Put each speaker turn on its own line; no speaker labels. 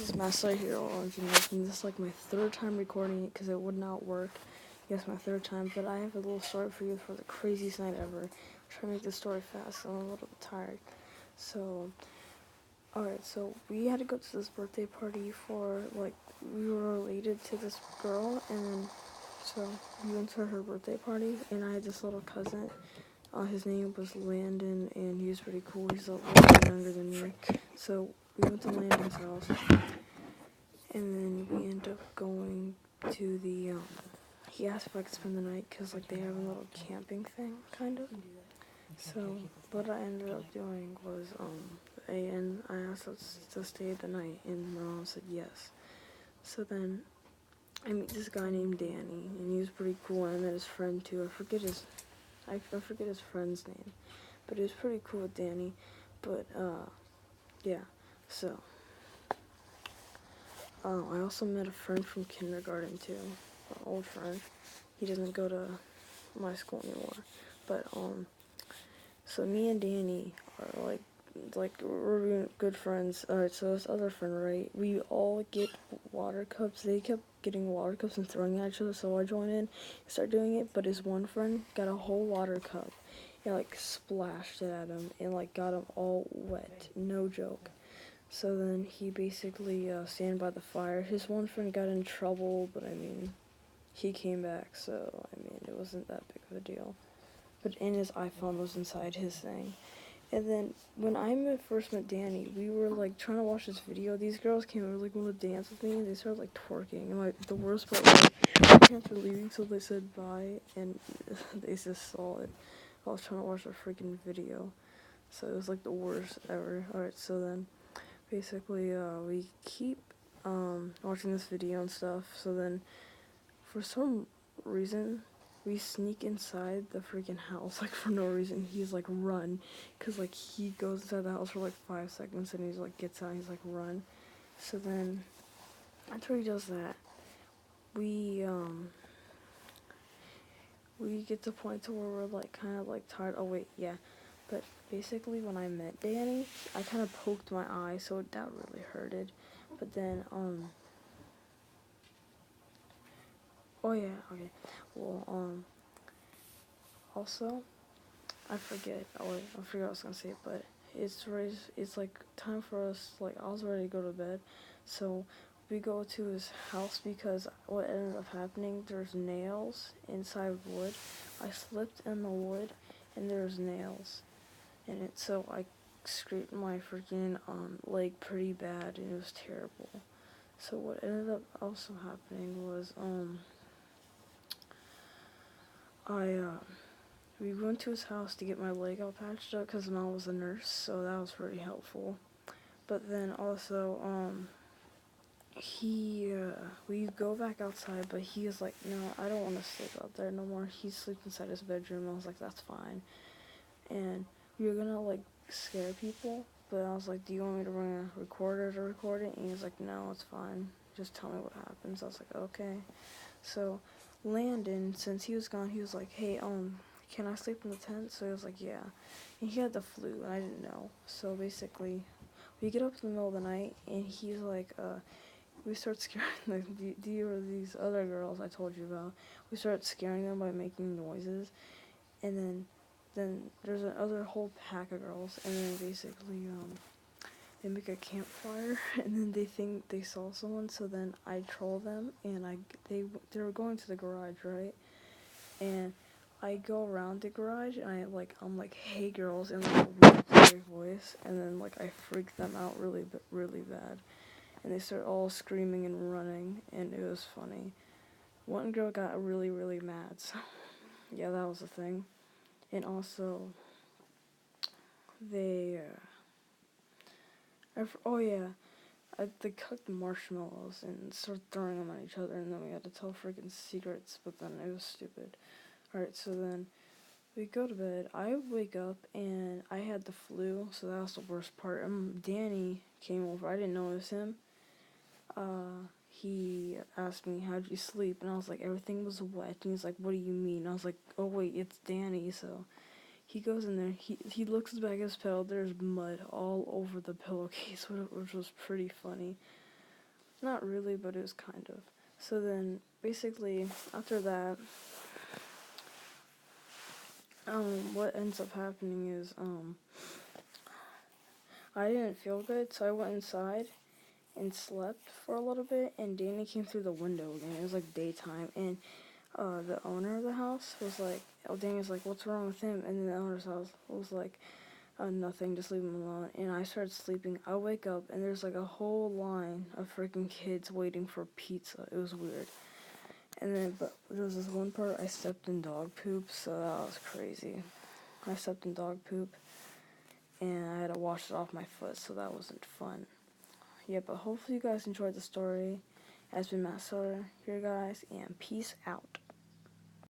is Master Hero Orange, and this is like my third time recording it because it would not work. Yes, my third time, but I have a little story for you for the craziest night ever. I'm trying to make this story fast, I'm a little bit tired. So, alright, so we had to go to this birthday party for, like, we were related to this girl, and so we went to her birthday party, and I had this little cousin. His name was Landon, and he was pretty cool. He's a little bit younger than me. So we went to Landon's house, and then we ended up going to the, he asked if I could spend the night, because, like, they have a little camping thing, kind of. So what I ended up doing was, I asked us to stay the night, and my mom said yes. So then I meet this guy named Danny, and he was pretty cool, and I met his friend too. I forget his friend's name, but he was pretty cool with Danny. But yeah. So I also met a friend from kindergarten too, an old friend. He doesn't go to my school anymore. But so me and Danny are like we're good friends. Alright, so this other friend, right? We all get water cups. They kept getting water cups and throwing at each other, so I joined in and started doing it. But his one friend got a whole water cup and like splashed it at him and like got him all wet. No joke. So then he basically stand by the fire. His one friend got in trouble, but I mean, he came back, so I mean, it wasn't that big of a deal. But in his iPhone was inside his thing. And then when I first met Danny, we were like trying to watch this video. These girls came over like want to dance with me, and they started like twerking. And like the worst part was my parents were leaving, so they said bye, and they just saw it. I was trying to watch a freaking video, so it was like the worst ever. Alright, so then basically we keep watching this video and stuff. So then for some reason we sneak inside the freaking house, like for no reason. He's like run, cause like he goes inside the house for like 5 seconds and he's like gets out and he's like run. So then after he does that, we get to the point to where we're like kind of like tired. Oh wait, yeah. But basically when I met Danny, I kind of poked my eye, so that really hurted. But then oh yeah, okay. Well, also, I forget. Oh wait, I forgot what I was gonna say. But it's like time for us. Like I was ready to go to bed, so we go to his house because what ended up happening, there's nails inside wood. I slipped in the wood, and there's nails in it. So I scraped my freaking leg pretty bad, and it was terrible. So what ended up also happening was we went to his house to get my leg all patched up because Mel was a nurse, so that was pretty helpful. But then also, we go back outside, but he was like, no, I don't want to sleep out there no more. He sleeps inside his bedroom. I was like, that's fine. And we were gonna like scare people, but I was like, do you want me to bring a recorder to record it? And he was like, no, it's fine. Just tell me what happens. I was like, okay. So Landon, since he was gone, he was like, hey, can I sleep in the tent? So he was like, yeah. And he had the flu, and I didn't know. So basically, we get up in the middle of the night, and he's like, we start scaring like these other girls I told you about. We start scaring them by making noises, and then there's another whole pack of girls, and then basically, they make a campfire, and then they think they saw someone, so then I troll them, and they were going to the garage, right? And I go around the garage, and I'm like, hey girls, in like a weird scary voice, and then like I freak them out really bad, and they start all screaming and running, and it was funny. One girl got really mad, so yeah, that was the thing. And also, they, oh yeah, they cooked marshmallows and started throwing them at each other, and then we had to tell freaking secrets, but then it was stupid. Alright, so then we go to bed. I wake up and I had the flu, so that was the worst part. Danny came over. I didn't notice him. He asked me, how'd you sleep? And I was like, everything was wet. And he's like, what do you mean? I was like, oh wait, it's Danny. So he goes in there. He looks back at his pillow. There's mud all over the pillowcase, which was pretty funny. Not really, but it was kind of. So then, basically, after that, what ends up happening is, I didn't feel good, so I went inside and slept for a little bit, and Danny came through the window again. It was like daytime, and the owner of the house was like, Danny was like, what's wrong with him? And then the owner's house was like, nothing, just leave him alone. And I started sleeping. I wake up, and there's like a whole line of freaking kids waiting for pizza. It was weird. And then, but there was this one part I stepped in dog poop, so that was crazy. I stepped in dog poop, and I had to wash it off my foot, so that wasn't fun. Yeah, but hopefully you guys enjoyed the story. It has been Matt Soder here, guys, and peace out.